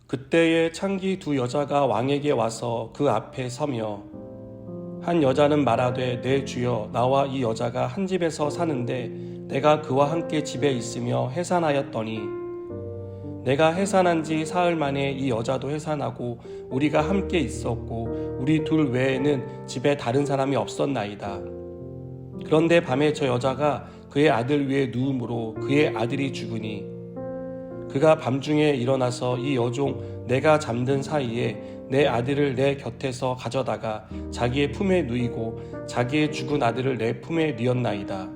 그때에 창기 두 여자가 왕에게 와서 그 앞에 서며 한 여자는 말하되 내 주여 나와 이 여자가 한 집에서 사는데 내가 그와 함께 집에 있으며 해산하였더니 내가 해산한 지 사흘 만에 이 여자도 해산하고 우리가 함께 있었고 우리 둘 외에는 집에 다른 사람이 없었나이다. 그런데 밤에 저 여자가 그의 아들 위에 누움으로 그의 아들이 죽으니 그가 밤중에 일어나서 이 여종 내가 잠든 사이에 내 아들을 내 곁에서 가져다가 자기의 품에 누이고 자기의 죽은 아들을 내 품에 누였나이다.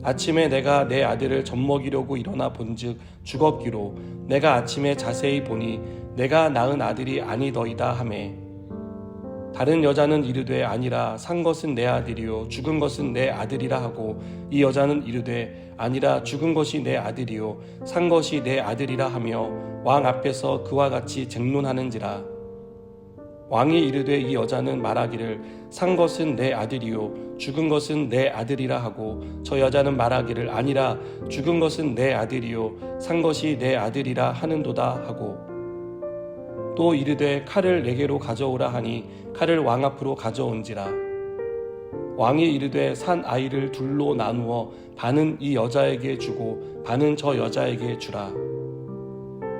아침에 내가 내 아들을 젖먹이려고 일어나 본즉 죽었기로 내가 아침에 자세히 보니 내가 낳은 아들이 아니더이다 하매 다른 여자는 이르되 아니라 산 것은 내 아들이요 죽은 것은 내 아들이라 하고 이 여자는 이르되 아니라 죽은 것이 내 아들이요 산 것이 내 아들이라 하며 왕 앞에서 그와 같이 쟁론하는지라. 왕이 이르되 이 여자는 말하기를 산 것은 내 아들이요 죽은 것은 내 아들이라 하고 저 여자는 말하기를 아니라 죽은 것은 내 아들이요 산 것이 내 아들이라 하는도다 하고 또 이르되 칼을 내게로 가져오라 하니 칼을 왕 앞으로 가져온지라. 왕이 이르되 산 아이를 둘로 나누어 반은 이 여자에게 주고 반은 저 여자에게 주라.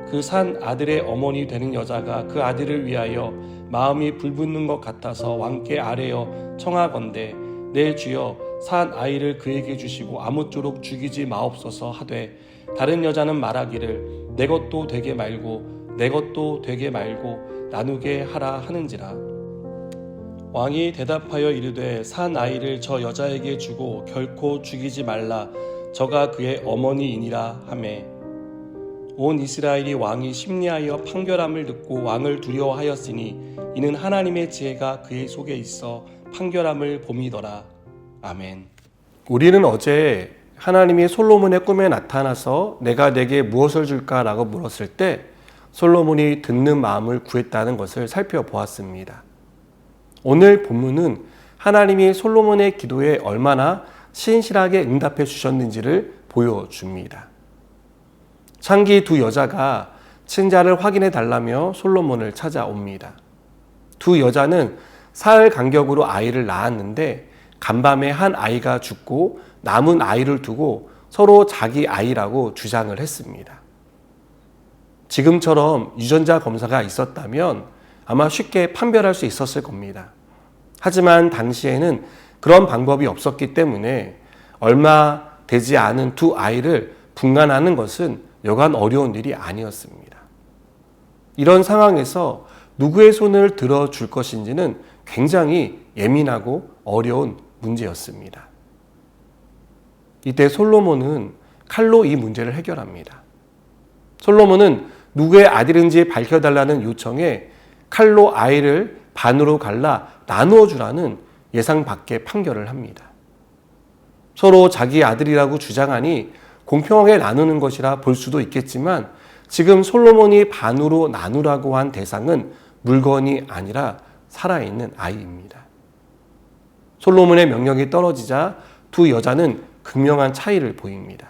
그 산 아들의 어머니 되는 여자가 그 아들을 위하여 마음이 불붙는 것 같아서 왕께 아뢰어 청하건대 내 주여 산 아이를 그에게 주시고 아무쪼록 죽이지 마옵소서 하되 다른 여자는 말하기를 내 것도 되게 말고 내 것도 되게 말고 나누게 하라 하는지라. 왕이 대답하여 이르되 산 아이를 저 여자에게 주고 결코 죽이지 말라 저가 그의 어머니이니라 하매 온 이스라엘이 왕이 심리하여 판결함을 듣고 왕을 두려워하였으니 이는 하나님의 지혜가 그의 속에 있어 판결함을 봄이더라. 아멘. 우리는 어제 하나님이 솔로몬의 꿈에 나타나서 내가 내게 무엇을 줄까라고 물었을 때 솔로몬이 듣는 마음을 구했다는 것을 살펴보았습니다. 오늘 본문은 하나님이 솔로몬의 기도에 얼마나 신실하게 응답해 주셨는지를 보여줍니다. 창기 두 여자가 친자를 확인해 달라며 솔로몬을 찾아옵니다. 두 여자는 사흘 간격으로 아이를 낳았는데 간밤에 한 아이가 죽고 남은 아이를 두고 서로 자기 아이라고 주장을 했습니다. 지금처럼 유전자 검사가 있었다면 아마 쉽게 판별할 수 있었을 겁니다. 하지만 당시에는 그런 방법이 없었기 때문에 얼마 되지 않은 두 아이를 분간하는 것은 여간 어려운 일이 아니었습니다. 이런 상황에서 누구의 손을 들어줄 것인지는 굉장히 예민하고 어려운 문제였습니다. 이때 솔로몬은 칼로 이 문제를 해결합니다. 솔로몬은 누구의 아들인지 밝혀달라는 요청에 칼로 아이를 반으로 갈라 나누어 주라는 예상 밖의 판결을 합니다. 서로 자기 아들이라고 주장하니 공평하게 나누는 것이라 볼 수도 있겠지만 지금 솔로몬이 반으로 나누라고 한 대상은 물건이 아니라 살아있는 아이입니다. 솔로몬의 명령이 떨어지자 두 여자는 극명한 차이를 보입니다.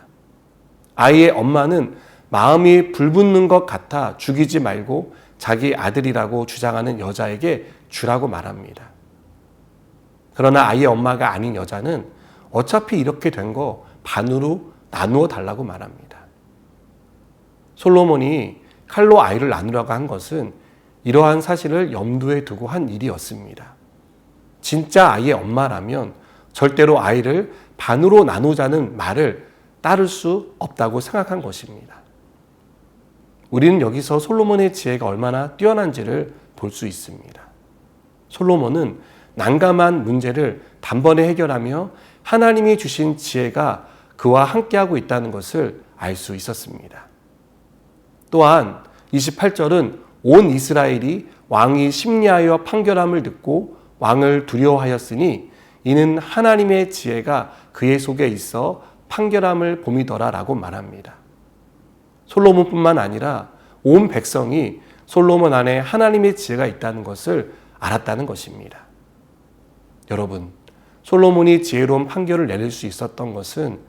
아이의 엄마는 마음이 불붙는 것 같아 죽이지 말고 자기 아들이라고 주장하는 여자에게 주라고 말합니다. 그러나 아이의 엄마가 아닌 여자는 어차피 이렇게 된 거 반으로 나누어 달라고 말합니다. 솔로몬이 칼로 아이를 나누라고 한 것은 이러한 사실을 염두에 두고 한 일이었습니다. 진짜 아이의 엄마라면 절대로 아이를 반으로 나누자는 말을 따를 수 없다고 생각한 것입니다. 우리는 여기서 솔로몬의 지혜가 얼마나 뛰어난지를 볼 수 있습니다. 솔로몬은 난감한 문제를 단번에 해결하며 하나님이 주신 지혜가 그와 함께하고 있다는 것을 알 수 있었습니다. 또한 28절은 온 이스라엘이 왕이 심리하여 판결함을 듣고 왕을 두려워하였으니 이는 하나님의 지혜가 그의 속에 있어 판결함을 봄이더라 라고 말합니다. 솔로몬뿐만 아니라 온 백성이 솔로몬 안에 하나님의 지혜가 있다는 것을 알았다는 것입니다. 여러분, 솔로몬이 지혜로운 판결을 내릴 수 있었던 것은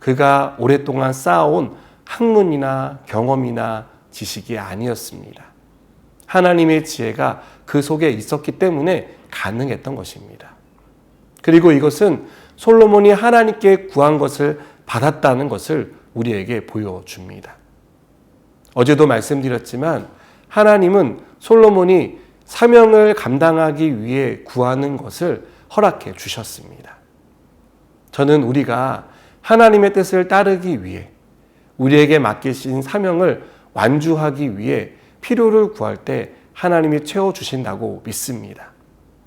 그가 오랫동안 쌓아온 학문이나 경험이나 지식이 아니었습니다. 하나님의 지혜가 그 속에 있었기 때문에 가능했던 것입니다. 그리고 이것은 솔로몬이 하나님께 구한 것을 받았다는 것을 우리에게 보여줍니다. 어제도 말씀드렸지만 하나님은 솔로몬이 사명을 감당하기 위해 구하는 것을 허락해 주셨습니다. 저는 우리가 하나님의 뜻을 따르기 위해 우리에게 맡기신 사명을 완주하기 위해 필요를 구할 때 하나님이 채워주신다고 믿습니다.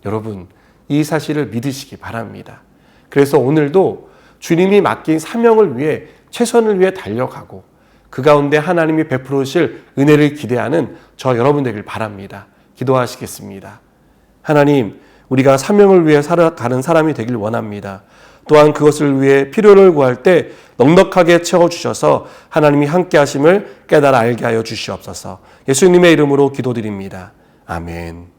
여러분, 이 사실을 믿으시기 바랍니다. 그래서 오늘도 주님이 맡긴 사명을 위해 최선을 위해 달려가고 그 가운데 하나님이 베풀으실 은혜를 기대하는 저 여러분 되길 바랍니다. 기도하시겠습니다. 하나님, 우리가 사명을 위해 살아가는 사람이 되길 원합니다. 또한 그것을 위해 필요를 구할 때 넉넉하게 채워주셔서 하나님이 함께 하심을 깨달아 알게 하여 주시옵소서. 예수님의 이름으로 기도드립니다. 아멘.